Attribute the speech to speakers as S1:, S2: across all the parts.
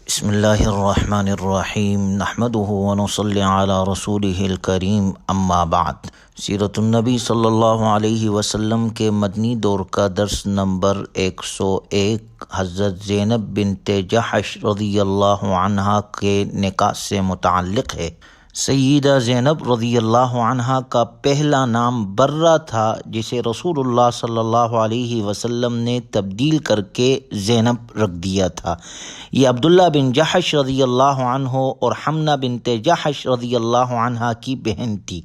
S1: بسم اللہ الرحمن الرحیم نحمده ونصلی علی رسولہ الکریم اما بعد۔ سیرت النبی صلی اللہ علیہ وسلم کے مدنی دور کا درس نمبر 101 حضرت زینب بنت جحش رضی اللہ عنہا کے نکاح سے متعلق ہے۔ سیدہ زینب رضی اللہ عنہا کا پہلا نام برہ تھا، جسے رسول اللہ صلی اللہ علیہ وسلم نے تبدیل کر کے زینب رکھ دیا تھا۔ یہ عبداللہ بن جحش رضی اللہ عنہ اور حمنہ بنت جحش رضی اللہ عنہا کی بہن تھی۔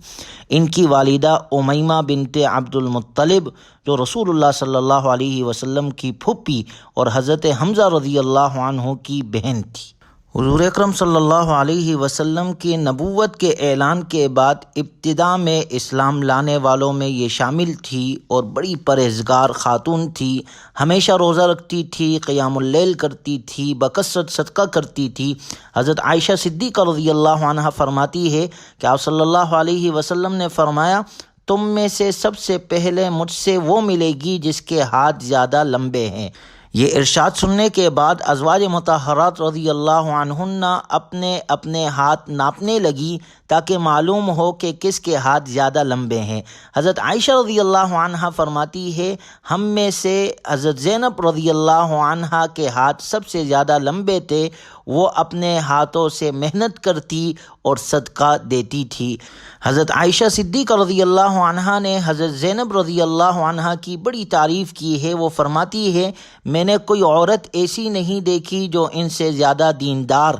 S1: ان کی والدہ امیمہ بنت عبد المطلب، جو رسول اللہ صلی اللہ علیہ وسلم کی پھوپھی اور حضرت حمزہ رضی اللہ عنہ کی بہن تھی۔ حضور اکرم صلی اللہ علیہ وسلم کی نبوت کے اعلان کے بعد ابتدا میں اسلام لانے والوں میں یہ شامل تھی اور بڑی پرہیزگار خاتون تھی، ہمیشہ روزہ رکھتی تھی، قیام اللیل کرتی تھی، بکثرت صدقہ کرتی تھی۔ حضرت عائشہ صدیقہ رضی اللہ عنہا فرماتی ہے کہ آپ صلی اللہ علیہ وسلم نے فرمایا، تم میں سے سب سے پہلے مجھ سے وہ ملے گی جس کے ہاتھ زیادہ لمبے ہیں۔ یہ ارشاد سننے کے بعد ازواج مطہرات رضی اللہ عنہن اپنے اپنے ہاتھ ناپنے لگی تاکہ معلوم ہو کہ کس کے ہاتھ زیادہ لمبے ہیں۔ حضرت عائشہ رضی اللہ عنہا فرماتی ہے، ہم میں سے حضرت زینب رضی اللہ عنہا کے ہاتھ سب سے زیادہ لمبے تھے۔ وہ اپنے ہاتھوں سے محنت کرتی اور صدقہ دیتی تھی۔ حضرت عائشہ صدیقہ رضی اللہ عنہا نے حضرت زینب رضی اللہ عنہا کی بڑی تعریف کی ہے۔ وہ فرماتی ہے، میں نے کوئی عورت ایسی نہیں دیکھی جو ان سے زیادہ دیندار،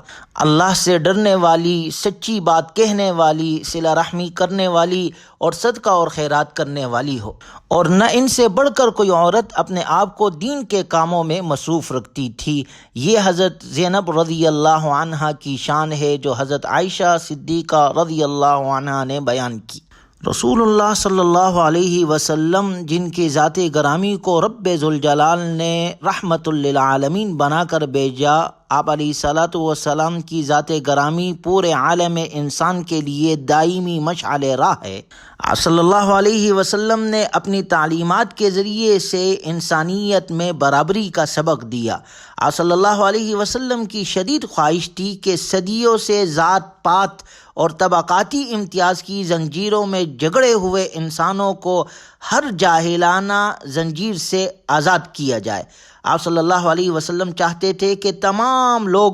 S1: اللہ سے ڈرنے والی، سچی بات کہنے والی، صلہ رحمی کرنے والی اور صدقہ اور خیرات کرنے والی ہو، اور نہ ان سے بڑھ کر کوئی عورت اپنے آپ کو دین کے کاموں میں مصروف رکھتی تھی۔ یہ حضرت زینب رضی اللہ عنہا کی شان ہے جو حضرت عائشہ صدیقہ رضی اللہ عنہا نے بیان کی۔ رسول اللہ صلی اللہ علیہ وسلم، جن کی ذات گرامی کو رب ذوالجلال نے رحمت للعالمین بنا کر بھیجا، آپ علیہ الصلاۃ والسلام کی ذات گرامی پورے عالم انسان کے لیے دائمی مشعل راہ ہے۔ آپ صلی اللہ علیہ وسلم نے اپنی تعلیمات کے ذریعے سے انسانیت میں برابری کا سبق دیا۔ آپ صلی اللہ علیہ وسلم کی شدید خواہش تھی کہ صدیوں سے ذات پات اور طبقاتی امتیاز کی زنجیروں میں جگڑے ہوئے انسانوں کو ہر جاہلانہ زنجیر سے آزاد کیا جائے۔ آپ صلی اللہ علیہ وسلم چاہتے تھے کہ تمام لوگ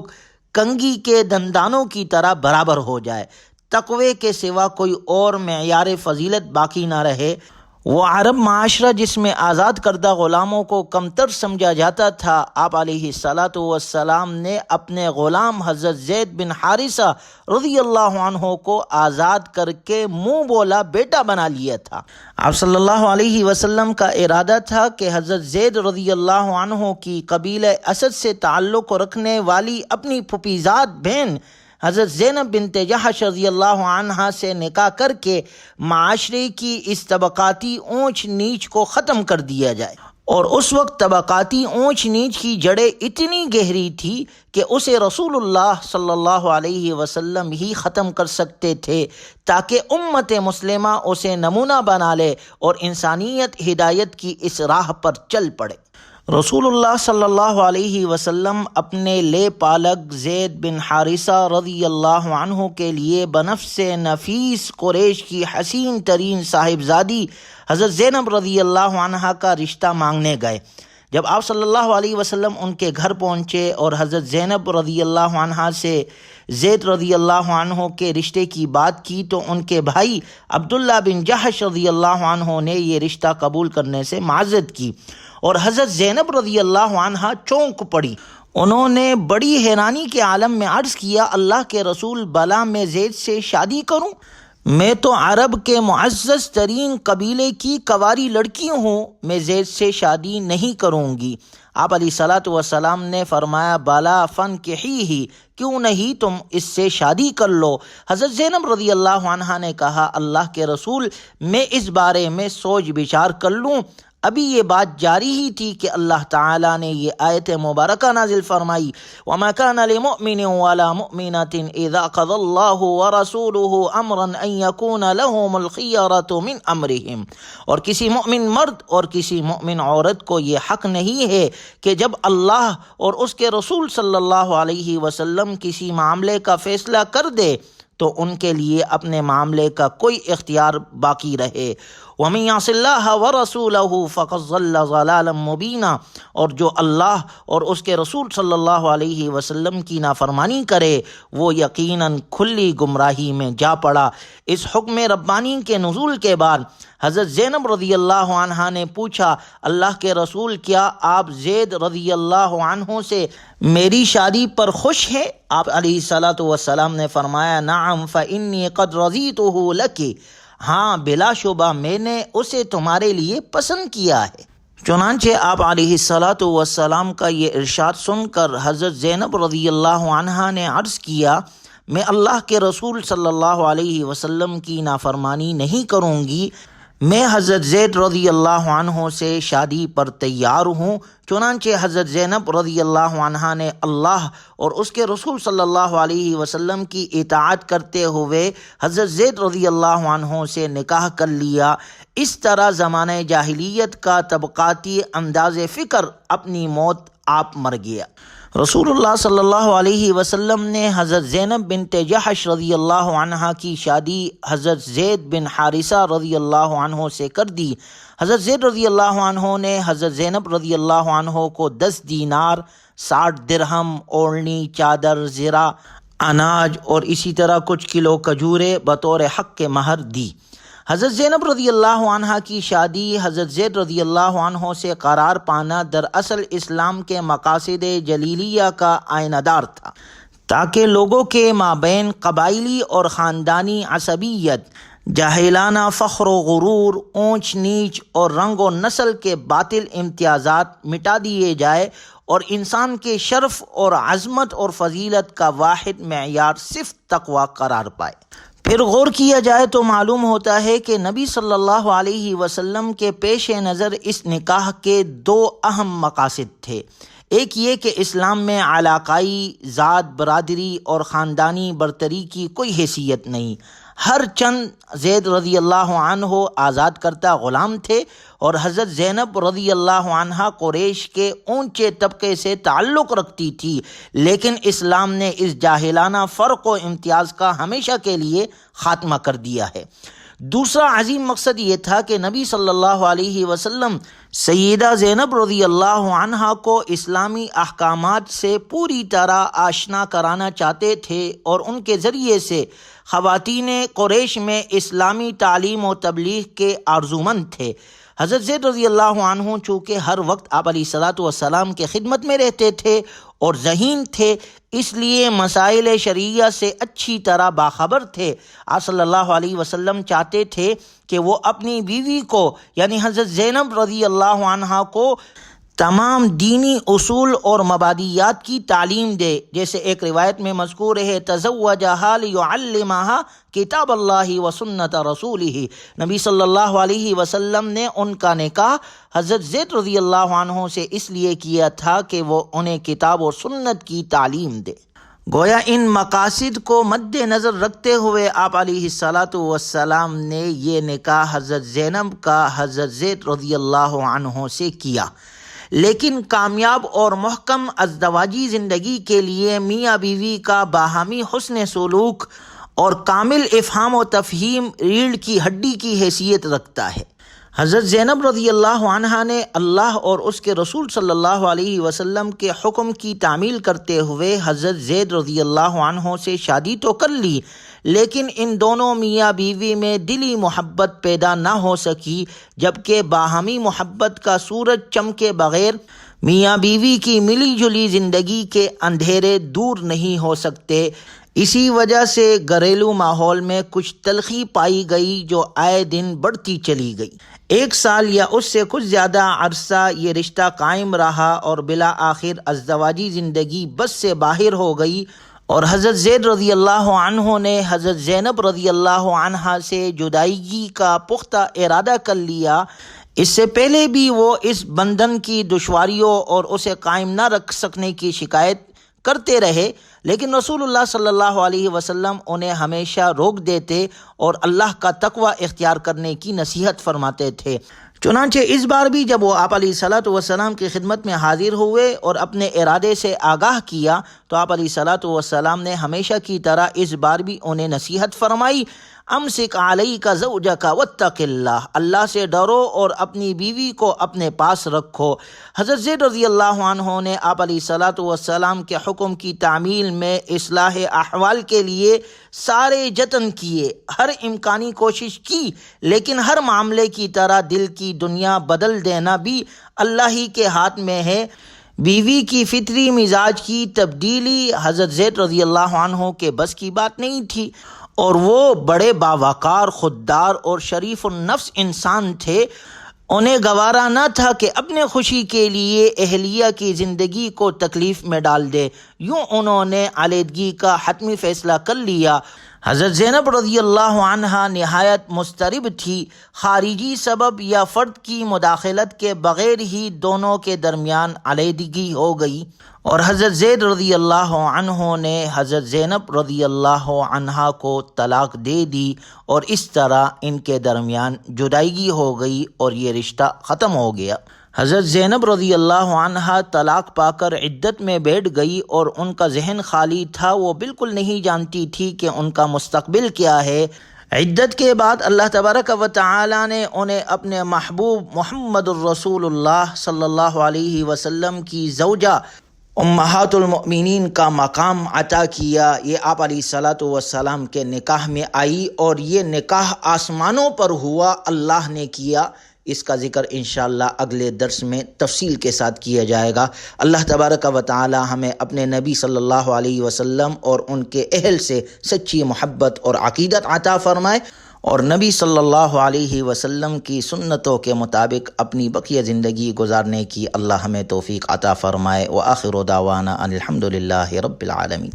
S1: کنگھی کے دندانوں کی طرح برابر ہو جائے، تقوی کے سوا کوئی اور معیار فضیلت باقی نہ رہے۔ وہ عرب معاشرہ جس میں آزاد کردہ غلاموں کو کمتر سمجھا جاتا تھا، آپ علیہ الصلاۃ والسلام نے اپنے غلام حضرت زید بن حارثہ رضی اللہ عنہ کو آزاد کر کے منہ بولا بیٹا بنا لیا تھا۔ آپ صلی اللہ علیہ وسلم کا ارادہ تھا کہ حضرت زید رضی اللہ عنہ کی قبیلہ اسد سے تعلق رکھنے والی اپنی پھوپھیزاد بہن حضرت زینب بنت جحش رضی اللہ عنہا سے نکاح کر کے معاشرے کی اس طبقاتی اونچ نیچ کو ختم کر دیا جائے، اور اس وقت طبقاتی اونچ نیچ کی جڑیں اتنی گہری تھی کہ اسے رسول اللہ صلی اللہ علیہ وسلم ہی ختم کر سکتے تھے، تاکہ امت مسلمہ اسے نمونہ بنا لے اور انسانیت ہدایت کی اس راہ پر چل پڑے۔ رسول اللہ صلی اللہ علیہ وسلم اپنے لے پالک زید بن حارثہ رضی اللہ عنہ کے لیے بنفس نفیس قریش کی حسین ترین صاحبزادی حضرت زینب رضی اللہ عنہا کا رشتہ مانگنے گئے۔ جب آپ صلی اللہ علیہ وسلم ان کے گھر پہنچے اور حضرت زینب رضی اللہ عنہا سے زید رضی اللہ عنہ کے رشتے کی بات کی تو ان کے بھائی عبداللہ بن جحش رضی اللہ عنہ نے یہ رشتہ قبول کرنے سے معذرت کی، اور حضرت زینب رضی اللہ عنہا چونک پڑی۔ انہوں نے بڑی حیرانی کے عالم میں عرض کیا، اللہ کے رسول، بھلا میں زید سے شادی کروں؟ میں تو عرب کے معزز ترین قبیلے کی کنواری لڑکی ہوں، میں زید سے شادی نہیں کروں گی۔ آپ علیہ الصلاۃ والسلام نے فرمایا، بالا فانکحیہ، کیوں نہیں تم اس سے شادی کر لو۔ حضرت زینب رضی اللہ عنہا نے کہا، اللہ کے رسول، میں اس بارے میں سوچ بچار کر لوں۔ ابھی یہ بات جاری ہی تھی کہ اللہ تعالیٰ نے یہ آیت مبارکہ نازل فرمائی وَمَا كَانَ لِمُؤْمِنٍ وَلَا مُؤْمِنَةٍ إِذَا قَضَى اللَّهُ وَرَسُولُهُ أَمْرًا أَن يَكُونَ لَهُمُ الْخِيَرَةُ مِنْ أَمْرِهِمْ، اور کسی مؤمن مرد اور کسی مؤمن عورت کو یہ حق نہیں ہے کہ جب اللہ اور اس کے رسول صلی اللہ علیہ وسلم کسی معاملے کا فیصلہ کر دے تو ان کے لیے اپنے معاملے کا کوئی اختیار باقی رہے۔ وَمَن يَعْصِ اللَّهَ وَرَسُولَهُ فَقَدْ ضَلَّ ضَلَالًا مُبِينًا، اور جو اللہ اور اس کے رسول صلی اللہ علیہ وسلم کی نافرمانی کرے وہ یقیناً کھلی گمراہی میں جا پڑا۔ اس حکم ربانی کے نزول کے بعد حضرت زینب رضی اللہ عنہا نے پوچھا، اللہ کے رسول کیا آپ زید رضی اللہ عنہ سے میری شادی پر خوش ہیں؟ آپ علیہ الصلاۃ والسلام نے فرمایا، نعم فإنی قد رضیتہ لک، ہاں بلا شبہ میں نے اسے تمہارے لیے پسند کیا ہے۔ چنانچہ آپ علیہ الصلاۃ والسلام کا یہ ارشاد سن کر حضرت زینب رضی اللہ عنہا نے عرض کیا، میں اللہ کے رسول صلی اللہ علیہ وسلم کی نافرمانی نہیں کروں گی، میں حضرت زید رضی اللہ عنہ سے شادی پر تیار ہوں۔ چنانچہ حضرت زینب رضی اللہ عنہا نے اللہ اور اس کے رسول صلی اللہ علیہ وسلم کی اطاعت کرتے ہوئے حضرت زید رضی اللہ عنہ سے نکاح کر لیا۔ اس طرح زمانہ جاہلیت کا طبقاتی انداز فکر اپنی موت آپ مر گیا۔ رسول اللہ صلی اللہ علیہ وسلم نے حضرت زینب بنت جحش رضی اللہ عنہا کی شادی حضرت زید بن حارثہ رضی اللہ عنہ سے کر دی۔ حضرت زید رضی اللہ عنہ نے حضرت زینب رضی اللہ عنہ کو 10 دینار، 60 درہم، اوڑھنی، چادر، زرہ، اناج اور اسی طرح کچھ کلو کھجوریں بطور حق کے مہر دی۔ حضرت زینب رضی اللہ عنہا کی شادی حضرت زید رضی اللہ عنہ سے قرار پانا دراصل اسلام کے مقاصد جلیلیہ کا آئینہ دار تھا، تاکہ لوگوں کے مابین قبائلی اور خاندانی عصبیت، جاہلانہ فخر و غرور، اونچ نیچ اور رنگ و نسل کے باطل امتیازات مٹا دیے جائے اور انسان کے شرف اور عظمت اور فضیلت کا واحد معیار صرف تقوی قرار پائے۔ پھر غور کیا جائے تو معلوم ہوتا ہے کہ نبی صلی اللہ علیہ وسلم کے پیش نظر اس نکاح کے 2 اہم مقاصد تھے۔ ایک یہ کہ اسلام میں علاقائی، ذات، برادری اور خاندانی برتری کی کوئی حیثیت نہیں، ہر چند زید رضی اللہ عنہ آزاد کرتا غلام تھے، اور حضرت زینب رضی اللہ عنہا قریش کے اونچے طبقے سے تعلق رکھتی تھی، لیکن اسلام نے اس جاہلانہ فرق و امتیاز کا ہمیشہ کے لیے خاتمہ کر دیا ہے۔ دوسرا عظیم مقصد یہ تھا کہ نبی صلی اللہ علیہ وسلم سیدہ زینب رضی اللہ عنہا کو اسلامی احکامات سے پوری طرح آشنا کرانا چاہتے تھے، اور ان کے ذریعے سے خواتین قریش میں اسلامی تعلیم و تبلیغ کے آرزومند تھے۔ حضرت زید رضی اللہ عنہ چونکہ ہر وقت آپ علیہ الصلاۃ والسلام کے خدمت میں رہتے تھے اور ذہین تھے، اس لیے مسائل شرعیہ سے اچھی طرح باخبر تھے۔ آپ صلی اللہ علیہ وسلم چاہتے تھے کہ وہ اپنی بیوی کو یعنی حضرت زینب رضی اللہ عنہا کو تمام دینی اصول اور مبادیات کی تعلیم دے، جیسے ایک روایت میں مذکور ہے، تزوجہا لیعلمہا کتاب اللہ و سنت رسولہ۔ نبی صلی اللہ علیہ وسلم نے ان کا نکاح حضرت زید رضی اللہ عنہ سے اس لیے کیا تھا کہ وہ انہیں کتاب و سنت کی تعلیم دے۔ گویا ان مقاصد کو مد نظر رکھتے ہوئے آپ علیہ الصلاۃ والسلام نے یہ نکاح حضرت زینب کا حضرت زید رضی اللہ عنہ سے کیا، لیکن کامیاب اور محکم ازدواجی زندگی کے لیے میاں بیوی کا باہمی حسن سلوک اور کامل افہام و تفہیم ریڑھ کی ہڈی کی حیثیت رکھتا ہے۔ حضرت زینب رضی اللہ عنہا نے اللہ اور اس کے رسول صلی اللہ علیہ وسلم کے حکم کی تعمیل کرتے ہوئے حضرت زید رضی اللہ عنہ سے شادی تو کر لی، لیکن ان دونوں میاں بیوی میں دلی محبت پیدا نہ ہو سکی، جبکہ باہمی محبت کا سورج چمکے بغیر میاں بیوی کی ملی جلی زندگی کے اندھیرے دور نہیں ہو سکتے۔ اسی وجہ سے گھریلو ماحول میں کچھ تلخی پائی گئی جو آئے دن بڑھتی چلی گئی۔ 1 سال یا اس سے کچھ زیادہ عرصہ یہ رشتہ قائم رہا اور بالآخر ازدواجی زندگی بس سے باہر ہو گئی، اور حضرت زید رضی اللہ عنہ نے حضرت زینب رضی اللہ عنہا سے جدائیگی کا پختہ ارادہ کر لیا۔ اس سے پہلے بھی وہ اس بندھن کی دشواریوں اور اسے قائم نہ رکھ سکنے کی شکایت کرتے رہے، لیکن رسول اللہ صلی اللہ علیہ وسلم انہیں ہمیشہ روک دیتے اور اللہ کا تقوی اختیار کرنے کی نصیحت فرماتے تھے۔ چنانچہ اس بار بھی جب وہ آپ علیہ الصلوۃ والسلام کی خدمت میں حاضر ہوئے اور اپنے ارادے سے آگاہ کیا تو آپ علیہ الصلوۃ والسلام نے ہمیشہ کی طرح اس بار بھی انہیں نصیحت فرمائی، امسک علیک زوجک واتق اللہ، اللہ سے ڈرو اور اپنی بیوی کو اپنے پاس رکھو۔ حضرت زید رضی اللہ عنہ نے آپ علیہ الصلوۃ والسلام کے حکم کی تعمیل میں اصلاح احوال کے لیے سارے جتن کیے، ہر امکانی کوشش کی، لیکن ہر معاملے کی طرح دل کی دنیا بدل دینا بھی اللہ ہی کے ہاتھ میں ہے۔ بیوی کی فطری مزاج کی تبدیلی حضرت زید رضی اللہ عنہ کے بس کی بات نہیں تھی، اور وہ بڑے باوقار، خوددار اور شریف النفس انسان تھے۔ انہیں گوارا نہ تھا کہ اپنے خوشی کے لیے اہلیہ کی زندگی کو تکلیف میں ڈال دے، یوں انہوں نے علیحدگی کا حتمی فیصلہ کر لیا۔ حضرت زینب رضی اللہ عنہا نہایت مضطرب تھی، خارجی سبب یا فرد کی مداخلت کے بغیر ہی دونوں کے درمیان علیحدگی ہو گئی، اور حضرت زید رضی اللہ عنہ نے حضرت زینب رضی اللہ عنہا کو طلاق دے دی، اور اس طرح ان کے درمیان جدائیگی ہو گئی اور یہ رشتہ ختم ہو گیا۔ حضرت زینب رضی اللہ عنہا طلاق پا کر عدت میں بیٹھ گئی، اور ان کا ذہن خالی تھا، وہ بالکل نہیں جانتی تھی کہ ان کا مستقبل کیا ہے۔ عدت کے بعد اللہ تبارک و تعالی نے انہیں اپنے محبوب محمد الرسول اللہ صلی اللہ علیہ وسلم کی زوجہ امہات المؤمنین کا مقام عطا کیا۔ یہ آپ علیہ الصلوۃ والسلام کے نکاح میں آئی، اور یہ نکاح آسمانوں پر ہوا، اللہ نے کیا۔ اس کا ذکر انشاءاللہ اگلے درس میں تفصیل کے ساتھ کیا جائے گا۔ اللہ تبارک و تعالی ہمیں اپنے نبی صلی اللہ علیہ وسلم اور ان کے اہل سے سچی محبت اور عقیدت عطا فرمائے، اور نبی صلی اللہ علیہ وسلم کی سنتوں کے مطابق اپنی بقیہ زندگی گزارنے کی اللہ ہمیں توفیق عطا فرمائے۔ وآخر دعوانا ان الحمد للہ رب العالمین۔